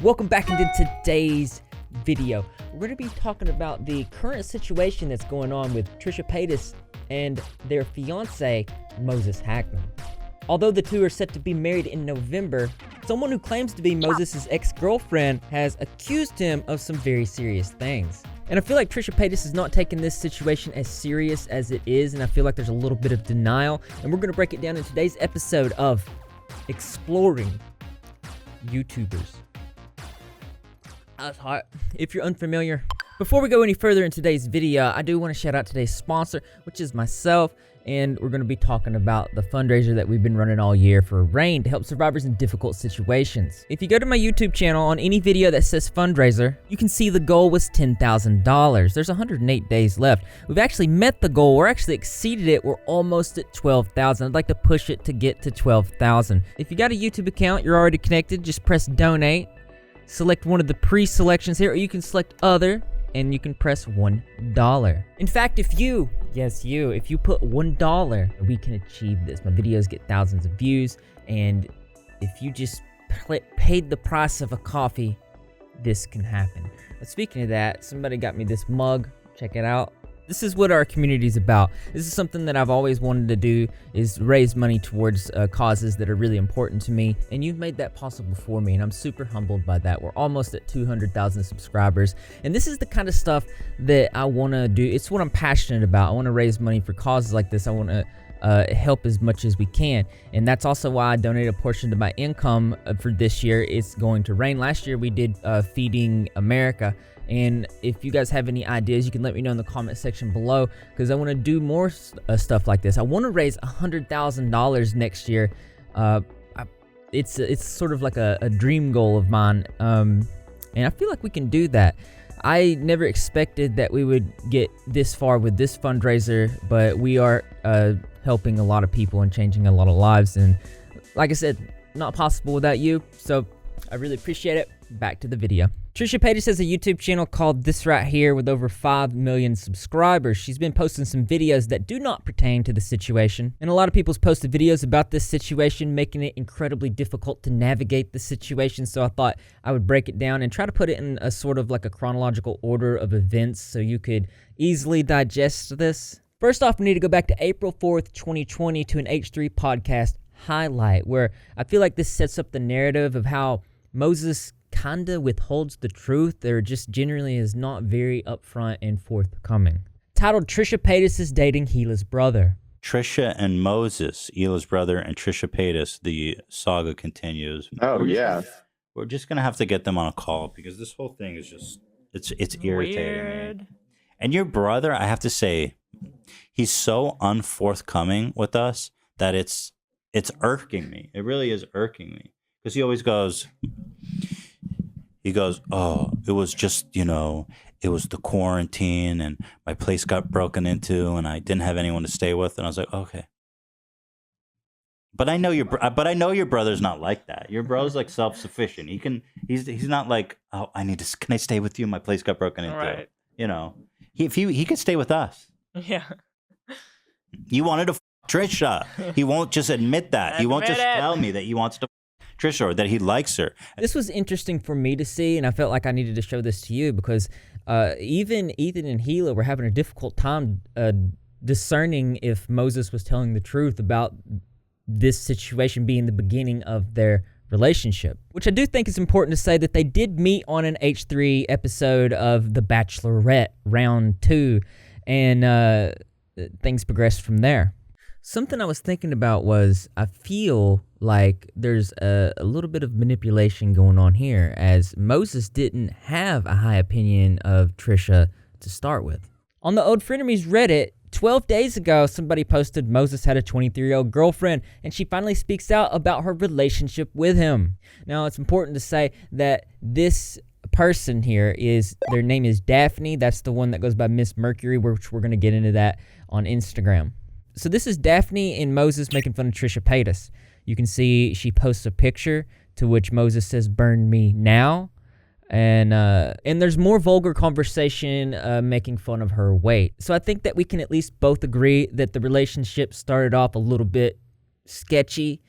Welcome back into today's video. We're going to be talking about the current situation that's going on with Trisha Paytas and their fiance, Moses Hackmon. Although the two are set to be married in November, someone who claims to be Moses' ex-girlfriend has accused him of some very serious things. And I feel like Trisha Paytas is not taking this situation as serious as it is, and I feel like there's a little bit of denial. And we're going to break it down in today's episode of Exploring YouTubers. That's hot. If you're unfamiliar, before we go any further in today's video, I do want to shout out today's sponsor, which is myself. And we're going to be talking about the fundraiser that we've been running all year for RAIN to help survivors in difficult situations. If you go to my YouTube channel, on any video that says fundraiser, you can see the goal was $10,000. There's 108 days left. We've actually met the goal. We're actually exceeded it. We're almost at 12,000. I'd like to push it to get to 12,000. If you got a YouTube account, you're already connected, just press donate. Select one of the pre-selections here, or you can select other, and you can press $1. In fact, if you put $1, we can achieve this. My videos get thousands of views, and if you just paid the price of a coffee, this can happen. But speaking of that, somebody got me this mug. Check it out. This is what our community is about. This is something that I've always wanted to do, is raise money towards causes that are really important to me. And you've made that possible for me, and I'm super humbled by that. We're almost at 200,000 subscribers. And this is the kind of stuff that I want to do. It's what I'm passionate about. I want to raise money for causes like this. I want to help as much as we can. And that's also why I donated a portion of my income for this year. It's going to RAIN. Last year we did Feeding America. And if you guys have any ideas, you can let me know in the comment section below, because I want to do more stuff like this. I want to raise $100,000 next year. It's sort of like a dream goal of mine, and I feel like we can do that. I never expected that we would get this far with this fundraiser, but we are helping a lot of people and changing a lot of lives. And like I said, not possible without you, so I really appreciate it. Back to the video. Trisha Paytas has a YouTube channel called This Right Here with over 5 million subscribers. She's been posting some videos that do not pertain to the situation. And a lot of people's posted videos about this situation, making it incredibly difficult to navigate the situation. So I thought I would break it down and try to put it in a sort of like a chronological order of events so you could easily digest this. First off, we need to go back to April 4th, 2020 to an H3 podcast highlight, where I feel like this sets up the narrative of how Moses kinda withholds the truth, or just generally is not very upfront and forthcoming. Titled Trisha Paytas is dating Hila's brother. Trisha and Moses, Hila's brother, and Trisha Paytas, the saga continues. Oh, yeah. We're just going to have to get them on a call, because this whole thing is just, it's irritating me. And your brother, I have to say, he's so unforthcoming with us that it's irking me. It really is irking me. Because he always goes, oh, it was just, it was the quarantine and my place got broken into and I didn't have anyone to stay with. And I was like, okay. But I know your brother's not like that. Your bro's like self-sufficient. He's not like, oh, can I stay with you? My place got broken into. Right. He could stay with us. Yeah. You wanted to Trisha. He won't just admit that. He won't just tell me that he wants to Trisha or that he likes her. This was interesting for me to see, and I felt like I needed to show this to you, because even Ethan and Hila were having a difficult time discerning if Moses was telling the truth about this situation being the beginning of their relationship. Which I do think is important to say that they did meet on an H3 episode of The Bachelorette Round 2, and things progressed from there. Something I was thinking about was, I feel like there's a little bit of manipulation going on here, as Moses didn't have a high opinion of Trisha to start with. On the Old Frenemies Reddit, 12 days ago, somebody posted Moses had a 23-year-old girlfriend, and she finally speaks out about her relationship with him. Now, it's important to say that this person here their name is Daphne. That's the one that goes by Miss Mercury, which we're going to get into that on Instagram. So this is Daphne and Moses making fun of Trisha Paytas. You can see she posts a picture to which Moses says, "Burn me now." And there's more vulgar conversation making fun of her weight. So I think that we can at least both agree that the relationship started off a little bit sketchy,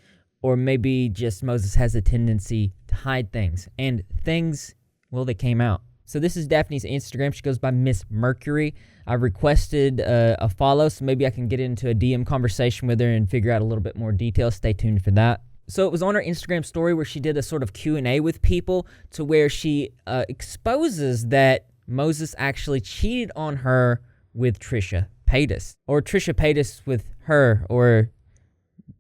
or maybe just Moses has a tendency hide things. And things, well, they came out. So this is Daphne's Instagram. She goes by Miss Mercury. I requested a follow, so maybe I can get into a DM conversation with her and figure out a little bit more details. Stay tuned for that. So it was on her Instagram story where she did a sort of Q&A with people to where she exposes that Moses actually cheated on her with Trisha Paytas, or Trisha Paytas with her, or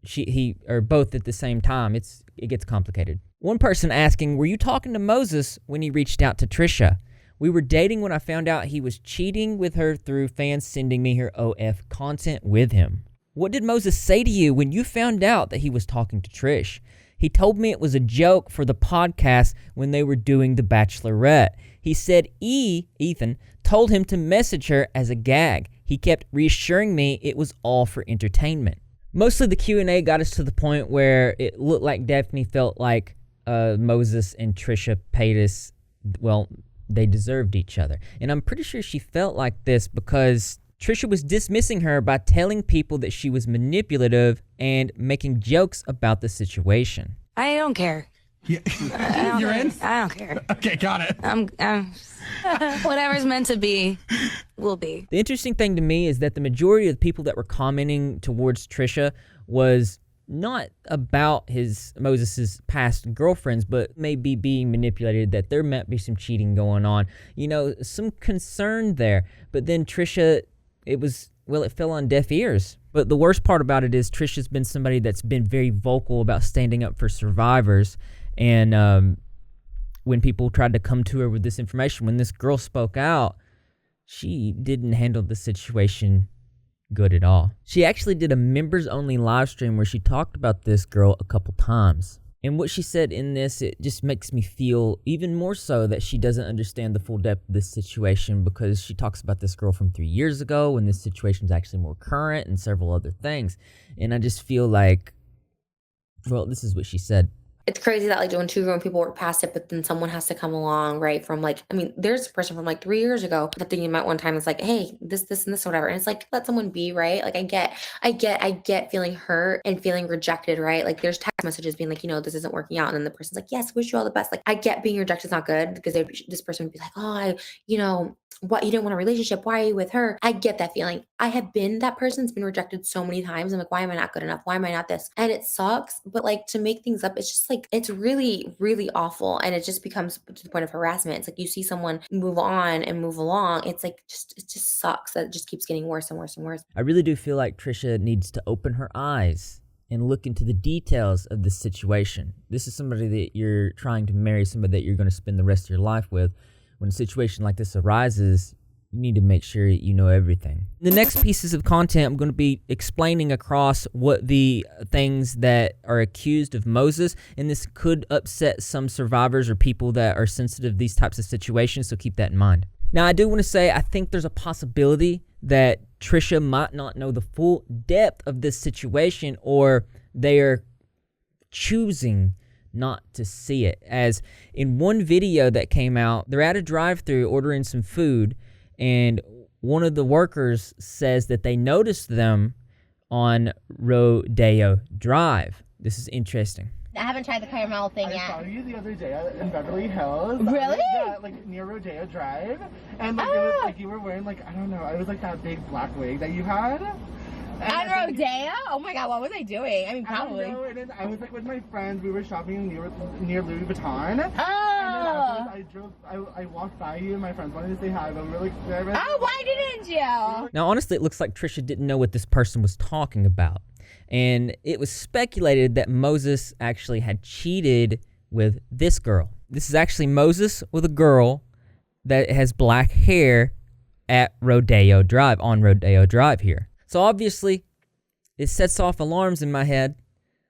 he or both at the same time. It gets complicated. One person asking, were you talking to Moses when he reached out to Trisha? We were dating when I found out he was cheating with her through fans sending me her OF content with him. What did Moses say to you when you found out that he was talking to Trish? He told me it was a joke for the podcast when they were doing The Bachelorette. He said Ethan, told him to message her as a gag. He kept reassuring me it was all for entertainment. Mostly the Q&A got us to the point where it looked like Daphne felt like Moses and Trisha Paytas, well, they deserved each other. And I'm pretty sure she felt like this because Trisha was dismissing her by telling people that she was manipulative and making jokes about the situation. I don't care. Yeah. You're in? I don't care. Okay, got it. Whatever's meant to be, will be. The interesting thing to me is that the majority of the people that were commenting towards Trisha was not about Moses's past girlfriends, but maybe being manipulated, that there might be some cheating going on. You know, some concern there. But then Trisha, it fell on deaf ears. But the worst part about it is Trisha's been somebody that's been very vocal about standing up for survivors. And when people tried to come to her with this information, when this girl spoke out, she didn't handle the situation good at all. She actually did a members-only live stream where she talked about this girl a couple times. And what she said in this, it just makes me feel even more so that she doesn't understand the full depth of this situation, because she talks about this girl from 3 years ago when this situation is actually more current and several other things. And I just feel like, well, this is what she said. It's crazy that like when two grown people work past it, but then someone has to come along, right? From like, I mean, there's a person from like 3 years ago that you met one time. It's like, hey, this, and this, or whatever. And it's like, let someone be, right? Like I get feeling hurt and feeling rejected, right? Like there's text messages being like, this isn't working out. And then the person's like, yes, wish you all the best. Like I get being rejected is not good, because this person would be like, oh, what, you didn't want a relationship? Why are you with her? I get that feeling. I have been that person that's been rejected so many times. I'm like, why am I not good enough? Why am I not this? And it sucks. But like, to make things up, it's just like, it's really, really awful. And it just becomes to the point of harassment. It's like you see someone move on and move along. It's like, it just sucks that it just keeps getting worse and worse and worse. I really do feel like Trisha needs to open her eyes and look into the details of this situation. This is somebody that you're trying to marry, somebody that you're going to spend the rest of your life with. When a situation like this arises, you need to make sure you know everything. In the next pieces of content, I'm going to be explaining across what the things that are accused of Moses, and this could upset some survivors or people that are sensitive to these types of situations, so keep that in mind. Now, I do want to say I think there's a possibility that Trisha might not know the full depth of this situation, or they are choosing not to see it. As in one video that came out, they're at a drive-thru ordering some food, and one of the workers says that they noticed them on Rodeo Drive. This is interesting. I haven't tried the caramel thing yet. I saw you the other day in Beverly Hills. Really? Yeah, like near Rodeo Drive. And like, it was like you were wearing like, I don't know, it was like that big black wig that you had. On Rodeo? Oh my god, what was I doing? I mean, probably. I was like with my friends, we were shopping near Louis Vuitton. Oh! And then I walked by you and my friends wanted to say hi, but I'm really nervous. Oh, why didn't you? Now, honestly, it looks like Trisha didn't know what this person was talking about. And it was speculated that Moses actually had cheated with this girl. This is actually Moses with a girl that has black hair at Rodeo Drive, on Rodeo Drive here. So obviously, it sets off alarms in my head,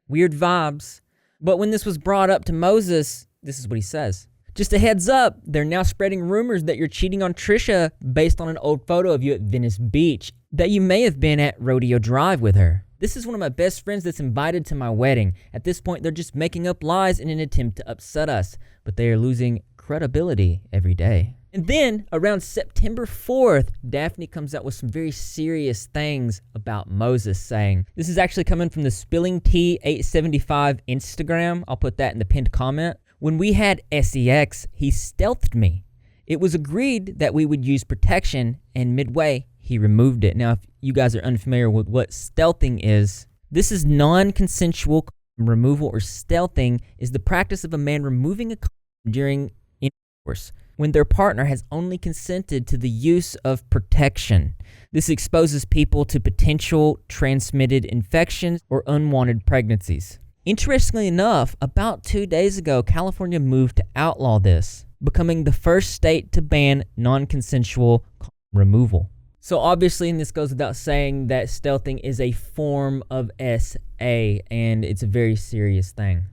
weird vibes. But when this was brought up to Moses, this is what he says. Just a heads up, they're now spreading rumors that you're cheating on Trisha based on an old photo of you at Venice Beach, that you may have been at Rodeo Drive with her. This is one of my best friends that's invited to my wedding. At this point, they're just making up lies in an attempt to upset us, but they are losing credibility every day. And then, around September 4th, Daphne comes out with some very serious things about Moses, saying, this is actually coming from the Spilling Tea 875 Instagram. I'll put that in the pinned comment. When we had sex, he stealthed me. It was agreed that we would use protection, and midway, he removed it. Now, if you guys are unfamiliar with what stealthing is, this is non-consensual removal, or stealthing is the practice of a man removing a condom during intercourse when their partner has only consented to the use of protection. This exposes people to potential transmitted infections or unwanted pregnancies. Interestingly enough, about 2 days ago, California moved to outlaw this, becoming the first state to ban non-consensual condom removal. So obviously, and this goes without saying, that stealthing is a form of SA, and it's a very serious thing.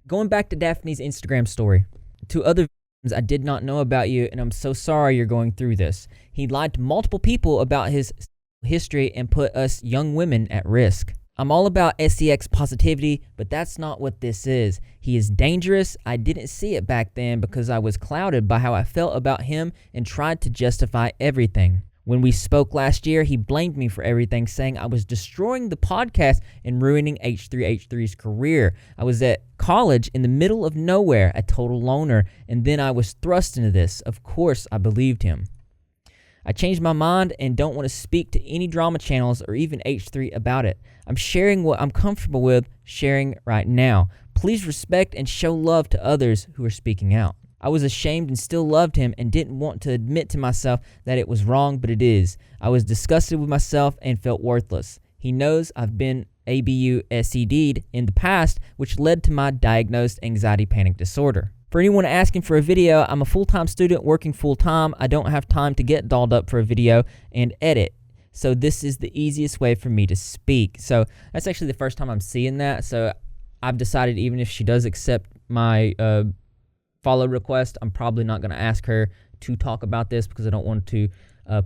Going back to Daphne's Instagram story, to other victims, I did not know about you, and I'm so sorry you're going through this. He lied to multiple people about his history and put us young women at risk. I'm all about sex positivity, but that's not what this is. He is dangerous. I didn't see it back then because I was clouded by how I felt about him and tried to justify everything. When we spoke last year, he blamed me for everything, saying I was destroying the podcast and ruining H3H3's career. I was at college in the middle of nowhere, a total loner, and then I was thrust into this. Of course, I believed him. I changed my mind and don't want to speak to any drama channels or even H3 about it. I'm sharing what I'm comfortable with sharing right now. Please respect and show love to others who are speaking out. I was ashamed and still loved him and didn't want to admit to myself that it was wrong, but it is. I was disgusted with myself and felt worthless. He knows I've been ABU-SED'd in the past, which led to my diagnosed anxiety panic disorder. For anyone asking for a video, I'm a full-time student working full-time. I don't have time to get dolled up for a video and edit. So this is the easiest way for me to speak. So that's actually the first time I'm seeing that. So I've decided even if she does accept my follow request, I'm probably not going to ask her to talk about this because I don't want to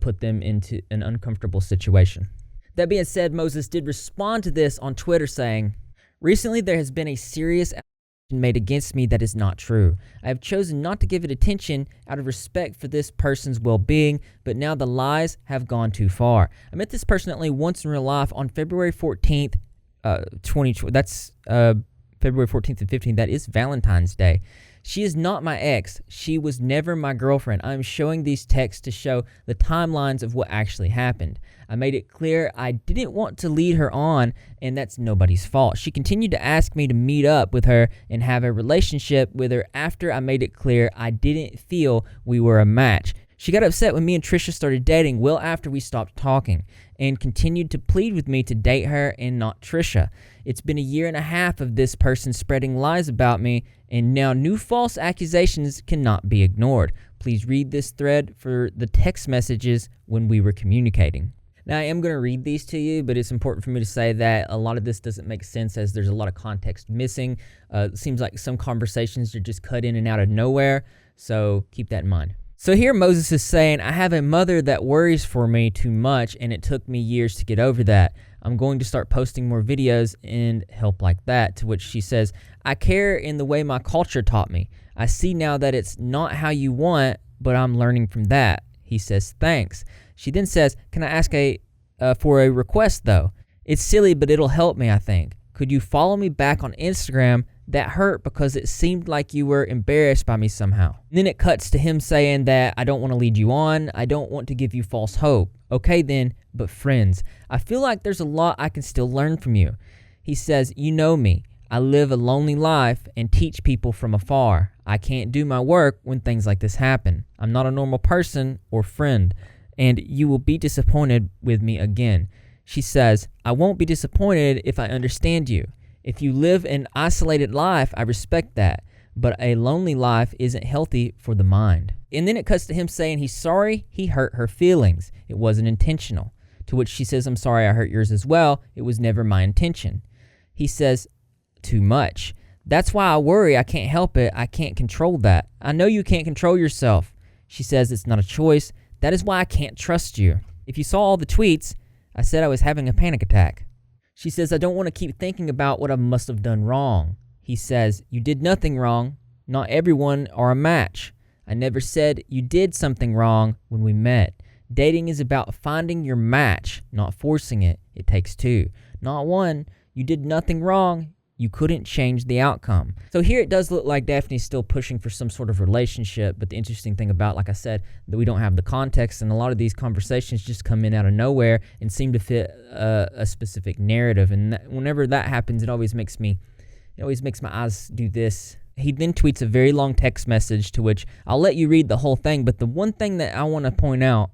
put them into an uncomfortable situation. That being said, Moses did respond to this on Twitter saying, recently there has been a serious allegation made against me that is not true. I have chosen not to give it attention out of respect for this person's well-being, but now the lies have gone too far. I met this person only once in real life on February 14th, 2020. That's February 14th and 15th. That is Valentine's Day. She is not my ex. She was never my girlfriend. I'm showing these texts to show the timelines of what actually happened. I made it clear I didn't want to lead her on, and that's nobody's fault. She continued to ask me to meet up with her and have a relationship with her after I made it clear I didn't feel we were a match. She got upset when me and Trisha started dating well after we stopped talking and continued to plead with me to date her and not Trisha. It's been 1.5 years of this person spreading lies about me, and now new false accusations cannot be ignored. Please read this thread for the text messages when we were communicating. Now, I am going to read these to you, but it's important for me to say that a lot of this doesn't make sense as there's a lot of context missing. It seems like some conversations are just cut in and out of nowhere, so keep that in mind. So here Moses is saying, I have a mother that worries for me too much, and it took me years to get over that. I'm going to start posting more videos and help like that, to which she says, I care in the way my culture taught me. I see now that it's not how you want, but I'm learning from that. He says, thanks. She then says, can I ask for a request though? It's silly, but it'll help me, I think. Could you follow me back on Instagram? That hurt because it seemed like you were embarrassed by me somehow. And then it cuts to him saying that I don't want to lead you on. I don't want to give you false hope. Okay then, but friends, I feel like there's a lot I can still learn from you. He says, you know me. I live a lonely life and teach people from afar. I can't do my work when things like this happen. I'm not a normal person or friend, and you will be disappointed with me again. She says, I won't be disappointed if I understand you. If you live an isolated life, I respect that, but a lonely life isn't healthy for the mind. And then it cuts to him saying he's sorry he hurt her feelings. It wasn't intentional. To which she says, I'm sorry I hurt yours as well. It was never my intention. He says, too much. That's why I worry. I can't help it. I can't control that. I know you can't control yourself. She says it's not a choice. That is why I can't trust you. If you saw all the tweets, I said I was having a panic attack. She says, I don't want to keep thinking about what I must have done wrong. He says, you did nothing wrong. Not everyone are a match. I never said you did something wrong when we met. Dating is about finding your match, not forcing it. It takes two, not one. You did nothing wrong. You couldn't change the outcome. So here it does look like Daphne's still pushing for some sort of relationship, but the interesting thing about, like I said, that we don't have the context, and a lot of these conversations just come in out of nowhere and seem to fit a specific narrative. And whenever that happens, it always makes my eyes do this. He then tweets a very long text message to which I'll let you read the whole thing, but the one thing that I want to point out,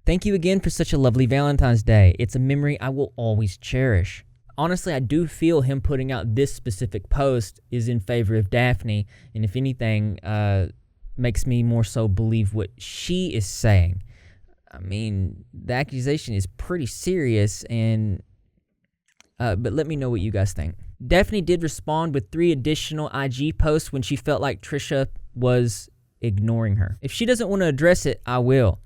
thank you again for such a lovely Valentine's Day. It's a memory I will always cherish. Honestly, I do feel him putting out this specific post is in favor of Daphne, and if anything, makes me more so believe what she is saying. I mean, the accusation is pretty serious, and but let me know what you guys think. Daphne did respond with 3 additional IG posts when she felt like Trisha was ignoring her. If she doesn't want to address it, I will.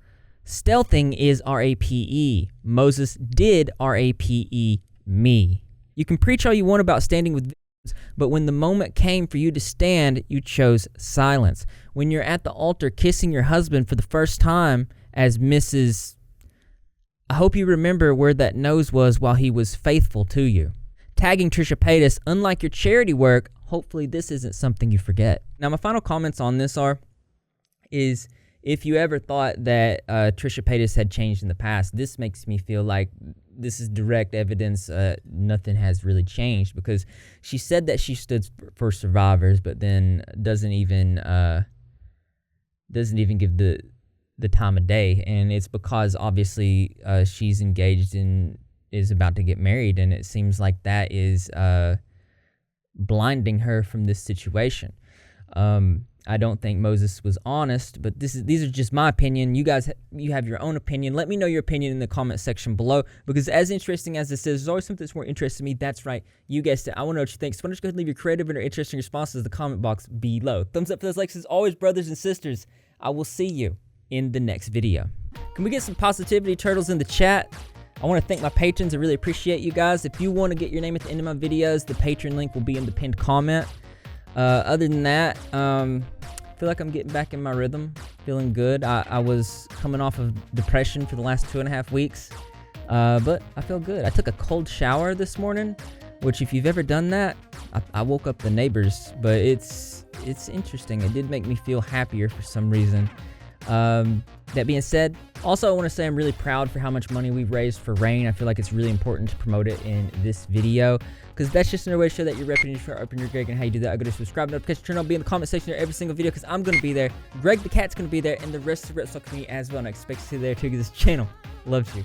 Stealthing is RAPE. Moses did RAPE me. You can preach all you want about standing with victims, but when the moment came for you to stand, you chose silence. When you're at the altar kissing your husband for the first time as Mrs. I hope you remember where that nose was while he was faithful to you. Tagging Trisha Paytas, unlike your charity work, hopefully this isn't something you forget. Now, my final comments on this is if you ever thought that Trisha Paytas had changed in the past, this makes me feel like this is direct evidence nothing has really changed, because she said that she stood for survivors, but then doesn't even give the time of day, and it's because obviously she's engaged and is about to get married, and it seems like that is blinding her from this situation. I don't think Moses was honest, but these are just my opinion. You guys, you have your own opinion. Let me know your opinion in the comment section below, because as interesting as this is, there's always something that's more interesting to me. That's right, you guessed it. I want to know what you think. So why don't you go ahead and leave your creative and interesting responses in the comment box below. Thumbs up for those likes as always, brothers and sisters. I will see you in the next video. Can we get some positivity turtles in the chat? I want to thank my patrons. I really appreciate you guys. If you want to get your name at the end of my videos, the Patreon link will be in the pinned comment. Other than that, I feel like I'm getting back in my rhythm, feeling good. I was coming off of depression for the last 2.5 weeks, but I feel good. I took a cold shower this morning, which if you've ever done that, I woke up the neighbors, but it's interesting. It did make me feel happier for some reason. That being said, also I want to say I'm really proud for how much money we've raised for RAIN. I feel like it's really important to promote it in this video, because that's just another way to show that you're repping your Greg, and how you do that. I go to subscribe, notification turn on, be in the comment section there every single video, because I'm going to be there. Greg the cat's going to be there, and the rest of the Repzilla community as well, and I expect to see you there too, because this channel loves you.